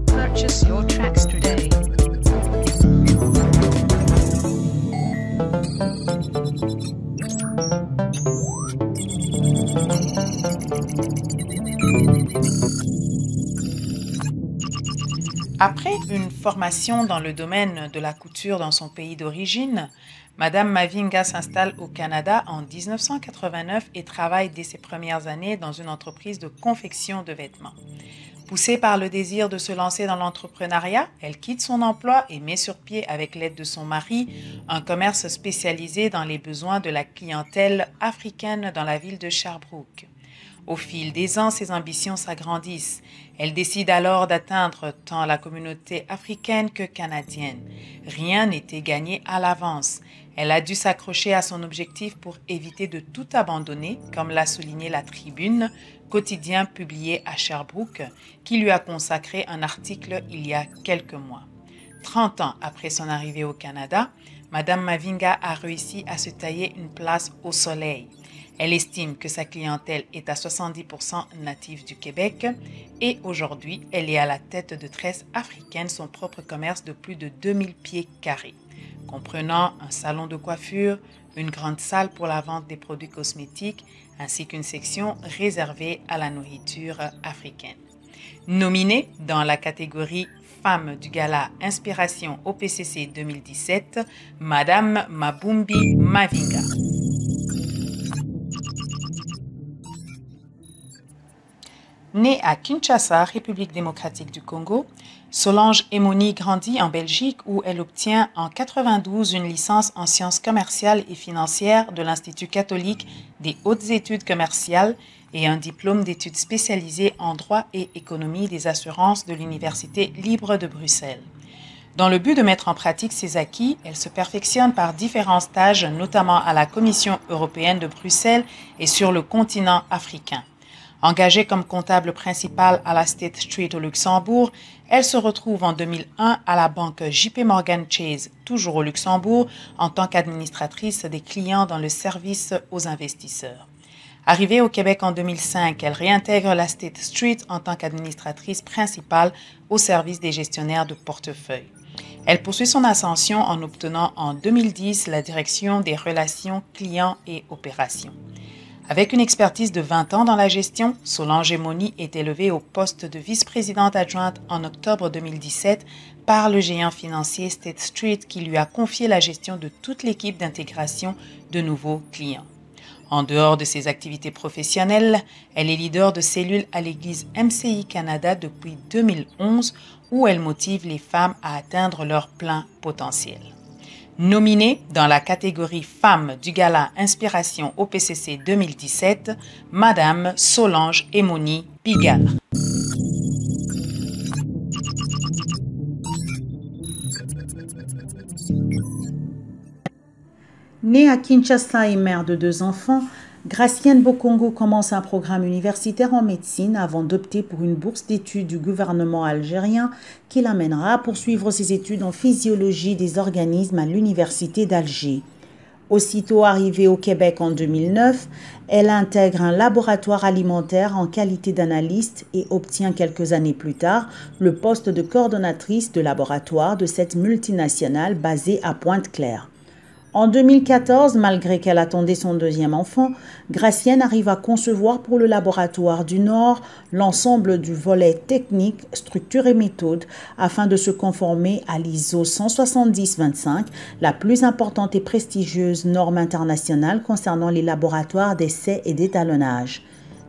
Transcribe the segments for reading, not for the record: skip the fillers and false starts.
Purchase your tracks today. Après une formation dans le domaine de la couture dans son pays d'origine, Madame Mavinga s'installe au Canada en 1989 et travaille dès ses premières années dans une entreprise de confection de vêtements. Poussée par le désir de se lancer dans l'entrepreneuriat, elle quitte son emploi et met sur pied, avec l'aide de son mari, un commerce spécialisé dans les besoins de la clientèle africaine dans la ville de Sherbrooke. Au fil des ans, ses ambitions s'agrandissent. Elle décide alors d'atteindre tant la communauté africaine que canadienne. Rien n'était gagné à l'avance. Elle a dû s'accrocher à son objectif pour éviter de tout abandonner, comme l'a souligné La Tribune, quotidien publié à Sherbrooke, qui lui a consacré un article il y a quelques mois. 30 ans après son arrivée au Canada, Madame Mavinga a réussi à se tailler une place au soleil. Elle estime que sa clientèle est à 70% native du Québec et aujourd'hui, elle est à la tête de Tresse Africaine, son propre commerce de plus de 2000 pieds carrés, comprenant un salon de coiffure, une grande salle pour la vente des produits cosmétiques ainsi qu'une section réservée à la nourriture africaine. Nominée dans la catégorie Femme du Gala Inspiration OPCC 2017, Madame Mabumbi Mavinga. Née à Kinshasa, République démocratique du Congo, Solange Emoni grandit en Belgique où elle obtient en 1992 une licence en sciences commerciales et financières de l'Institut catholique des hautes études commerciales et un diplôme d'études spécialisées en droit et économie des assurances de l'Université libre de Bruxelles. Dans le but de mettre en pratique ses acquis, elle se perfectionne par différents stages, notamment à la Commission européenne de Bruxelles et sur le continent africain. Engagée comme comptable principale à la State Street au Luxembourg, elle se retrouve en 2001 à la banque JP Morgan Chase, toujours au Luxembourg, en tant qu'administratrice des clients dans le service aux investisseurs. Arrivée au Québec en 2005, elle réintègre la State Street en tant qu'administratrice principale au service des gestionnaires de portefeuille. Elle poursuit son ascension en obtenant en 2010 la direction des relations clients et opérations. Avec une expertise de 20 ans dans la gestion, Solange Emoni est élevée au poste de vice-présidente adjointe en octobre 2017 par le géant financier State Street qui lui a confié la gestion de toute l'équipe d'intégration de nouveaux clients. En dehors de ses activités professionnelles, elle est leader de cellule à l'Église MCI Canada depuis 2011 où elle motive les femmes à atteindre leur plein potentiel. Nominée dans la catégorie Femmes du Gala Inspiration OPCC 2017, Madame Solange Emoni Bigard. Née à Kinshasa et mère de 2 enfants, Gracienne Bokongo commence un programme universitaire en médecine avant d'opter pour une bourse d'études du gouvernement algérien qui l'amènera à poursuivre ses études en physiologie des organismes à l'université d'Alger. Aussitôt arrivée au Québec en 2009, elle intègre un laboratoire alimentaire en qualité d'analyste et obtient quelques années plus tard le poste de coordonnatrice de laboratoire de cette multinationale basée à Pointe-Claire. En 2014, malgré qu'elle attendait son 2e enfant, Gracienne arrive à concevoir pour le laboratoire du Nord l'ensemble du volet technique, structure et méthode afin de se conformer à l'ISO 170-25, la plus importante et prestigieuse norme internationale concernant les laboratoires d'essais et d'étalonnage.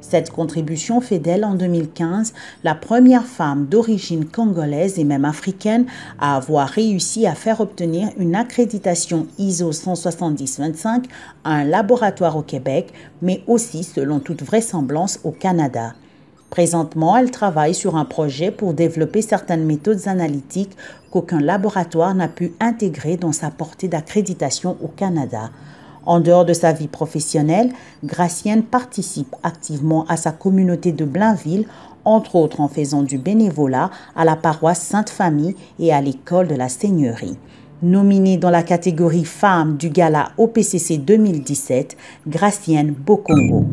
Cette contribution fait d'elle en 2015 la première femme d'origine congolaise et même africaine à avoir réussi à faire obtenir une accréditation ISO 170-25 à un laboratoire au Québec, mais aussi selon toute vraisemblance au Canada. Présentement, elle travaille sur un projet pour développer certaines méthodes analytiques qu'aucun laboratoire n'a pu intégrer dans sa portée d'accréditation au Canada. En dehors de sa vie professionnelle, Gracienne participe activement à sa communauté de Blainville, entre autres en faisant du bénévolat à la paroisse Sainte-Famille et à l'école de la Seigneurie. Nominée dans la catégorie femmes du gala OPCC 2017, Gracienne Bokongo.